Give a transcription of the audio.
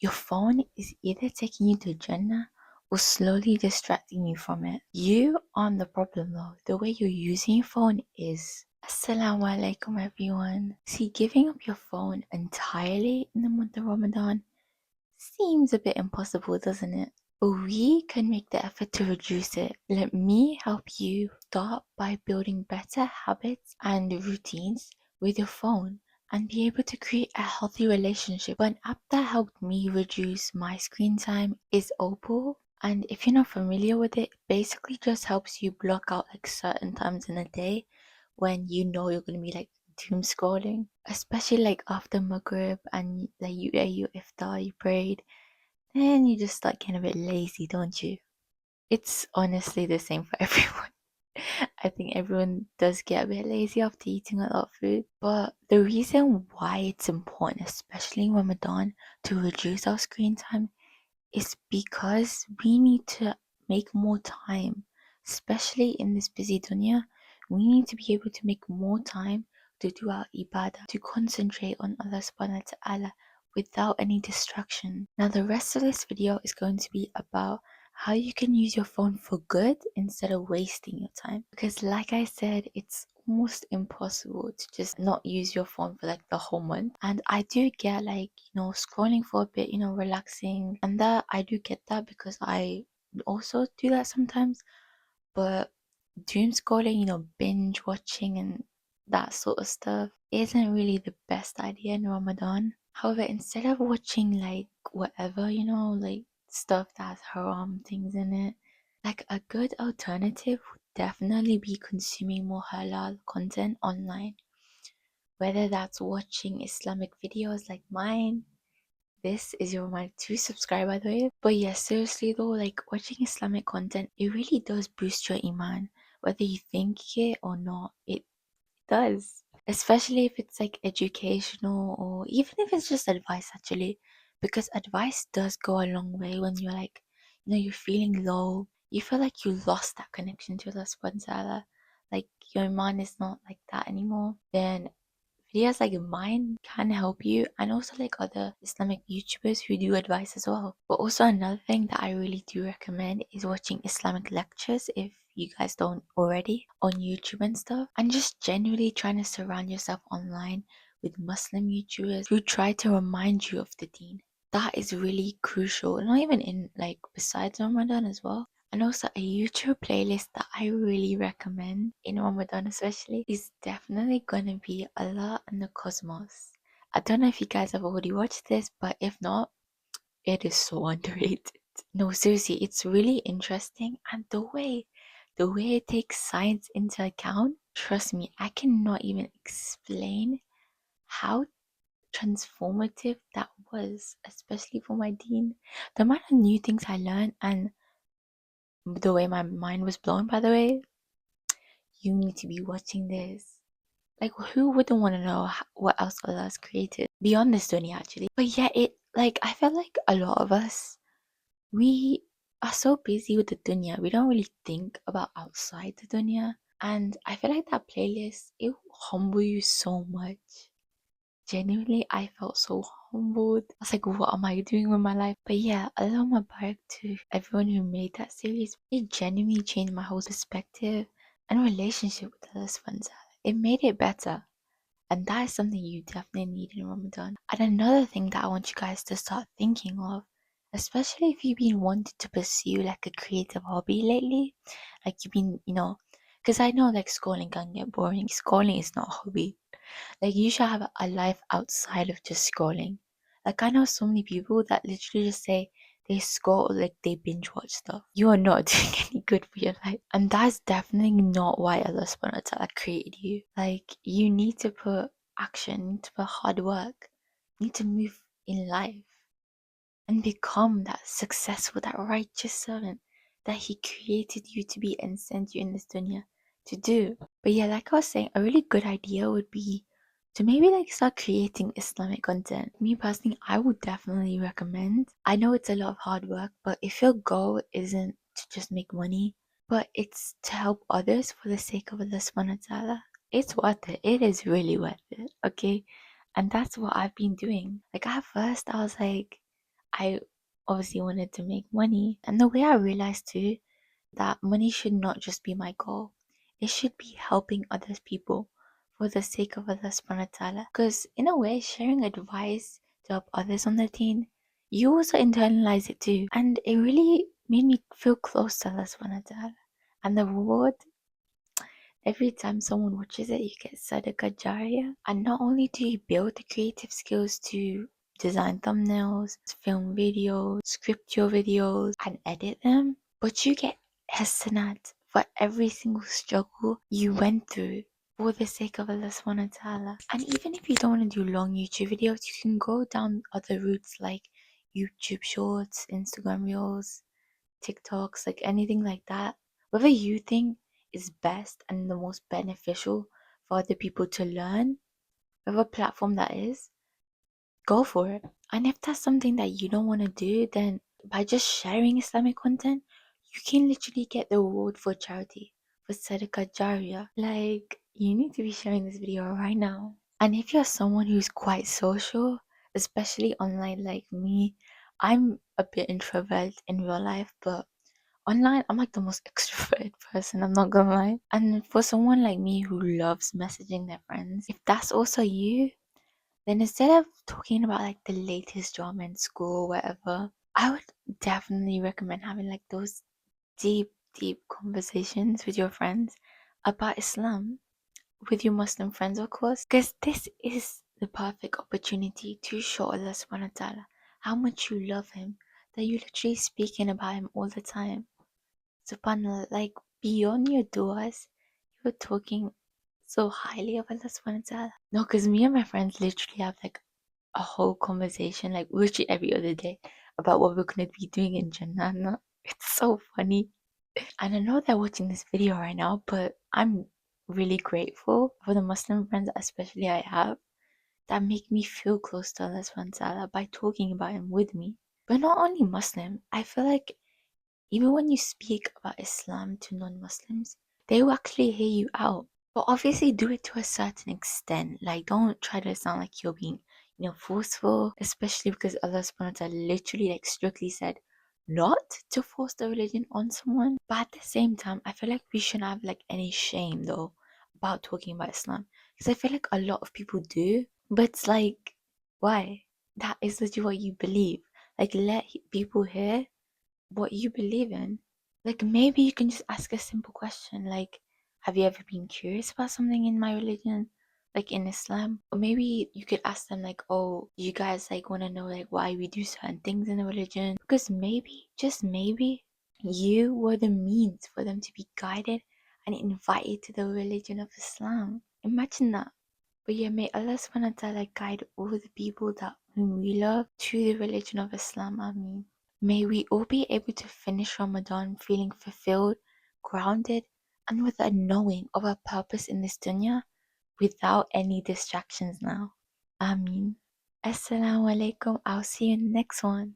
Your phone is either taking you to Jannah or slowly distracting you from it. You aren't the problem though. The way you're using your phone is. Assalamualaikum everyone. See, giving up your phone entirely in the month of Ramadan seems a bit impossible, doesn't it? But we can make the effort to reduce it. Let me help you start by building better habits and routines with your phone and be able to create a healthy relationship. One app that helped me reduce my screen time is Opal. And if you're not familiar with it, basically just helps you block out like certain times in a day when you know you're gonna be like doom scrolling, especially like after Maghrib and like you ate your iftar, you prayed, then you just start getting a bit lazy, don't you? It's honestly the same for everyone. I think everyone does get a bit lazy after eating a lot of food. But the reason why it's important, especially in Ramadan, to reduce our screen time is because we need to make more time, especially in this busy dunya. We need to be able to make more time to do our ibadah, to concentrate on Allah subhanahu wa ta'ala without any distraction. Now the rest of this video is going to be about how you can use your phone for good instead of wasting your time. Because like I said, it's almost impossible to just not use your phone for like the whole month. And I do get like, scrolling for a bit, relaxing. And that I do get that because I also do that sometimes. But doom scrolling, binge watching and that sort of stuff isn't really the best idea in Ramadan. However, instead of watching like whatever, like stuff that has haram things in it, like a good alternative would definitely be consuming more halal content online. Whether that's watching Islamic videos like mine. This is your reminder to subscribe, by the way. But yeah, seriously though, like watching Islamic content, it really does boost your iman. Whether you think it or not, it does. Especially if it's like educational or even if it's just advice actually. Because advice does go a long way when you're like, you're feeling low. You feel like you lost that connection to Allah subhanahu wa ta'ala. Like your iman is not like that anymore. Then videos like mine can help you, and also like other Islamic YouTubers who do advice as well. But also another thing that I really do recommend is watching Islamic lectures if you guys don't already on YouTube and stuff, and just generally trying to surround yourself online with Muslim YouTubers who try to remind you of the deen. That is really crucial, not even in like besides Ramadan as well. And also a YouTube playlist that I really recommend in Ramadan especially is definitely gonna be Allah and the Cosmos. I don't know if you guys have already watched this, but if not, it is so underrated. No, seriously, it's really interesting, and the way it takes science into account, trust me, I cannot even explain how transformative that was, especially for my deen. The amount of new things I learned and the way my mind was blown, by the way, you need to be watching this. Like, who wouldn't want to know what else Allah has created beyond this dunya, actually? But yeah, I feel like a lot of us, we are so busy with the dunya, we don't really think about outside the dunya. And I feel like that playlist, it will humble you so much. Genuinely, I felt so humbled. I was like, what am I doing with my life? But yeah, Allah Mubarak to everyone who made that series. It genuinely changed my whole perspective and relationship with Allah subhanahu wa ta'ala. It made it better. And that is something you definitely need in Ramadan. And another thing that I want you guys to start thinking of, especially if you've been wanting to pursue like a creative hobby lately, like you've been, because I know like scrolling can get boring. Scrolling is not a hobby. Like you should have a life outside of just scrolling. Like I know so many people that literally just say they scroll, like they binge watch stuff. You are not doing any good for your life. And that's definitely not why Allah subhanahu wa ta'ala created you. Like you need to put action, you need to put hard work, you need to move in life and become that successful, that righteous servant that He created you to be and sent you in this dunya to do. But yeah, like I was saying, a really good idea would be to maybe like start creating Islamic content. Me personally, I would definitely recommend. I know it's a lot of hard work, but if your goal isn't to just make money, but it's to help others for the sake of Allah subhanahu wa ta'ala, it's worth it. It is really worth it. Okay. And that's what I've been doing. Like at first I was like, I obviously wanted to make money. And the way I realized too that money should not just be my goal. It should be helping other people for the sake of Allah subhanahu wa ta'ala. Because in a way, sharing advice to help others on the deen, you also internalize it too. And it really made me feel close to Allah subhanahu wa ta'ala. And the reward, every time someone watches it, you get SADAQAH JAARIYAH. And not only do you build the creative skills to design thumbnails, film videos, script your videos, and edit them, but you get HASANAT for every single struggle you went through for the sake of Allah subhanahu wa ta'ala. And even if you don't want to do long YouTube videos, you can go down other routes like YouTube Shorts, Instagram Reels, TikToks, like anything like that. Whatever you think is best and the most beneficial for other people to learn, whatever platform that is, go for it. And if that's something that you don't want to do, then by just sharing Islamic content, you can literally get the reward for charity, for Sadaqah Jariyah. Like, you need to be sharing this video right now. And if you're someone who's quite social, especially online like me, I'm a bit introvert in real life, but online I'm like the most extroverted person, I'm not gonna lie. And for someone like me who loves messaging their friends, if that's also you, then instead of talking about like the latest drama in school or whatever, I would definitely recommend having like those deep, deep conversations with your friends about Islam, with your Muslim friends, of course, because this is the perfect opportunity to show Allah subhanahu wa ta'ala how much you love Him, that you're literally speaking about Him all the time. SubhanAllah, like beyond your du'as, you're talking so highly of Allah subhanahu wa ta'ala. No, because me and my friends literally have like a whole conversation, like literally every other day, about what we're gonna be doing in Jannah. It's so funny. And I know they're watching this video right now, but I'm really grateful for the Muslim friends, especially I have, that make me feel close to Allah subhanahu wa ta'ala by talking about Him with me. But not only Muslim, I feel like even when you speak about Islam to non-Muslims, they will actually hear you out. But obviously do it to a certain extent. Like, don't try to sound like you're being, forceful, especially because Allah subhanahu wa ta'ala literally like strictly said not to force the religion on someone. But at the same time, I feel like we shouldn't have like any shame though about talking about Islam. Because I feel like a lot of people do. But it's like, why? That is literally what you believe. Like, let people hear what you believe in. Like, maybe you can just ask a simple question like, have you ever been curious about something in my religion, like in Islam? Or maybe you could ask them like, oh, you guys like want to know like why we do certain things in the religion? Because maybe, just maybe, you were the means for them to be guided and invited to the religion of Islam. Imagine that. But yeah, may Allah subhanahu wa ta'ala guide all the people that whom we love to the religion of Islam. Ameen. May we all be able to finish Ramadan feeling fulfilled, grounded, and with a knowing of our purpose in this dunya without any distractions now. Ameen. Assalamualaikum. I'll see you in the next one.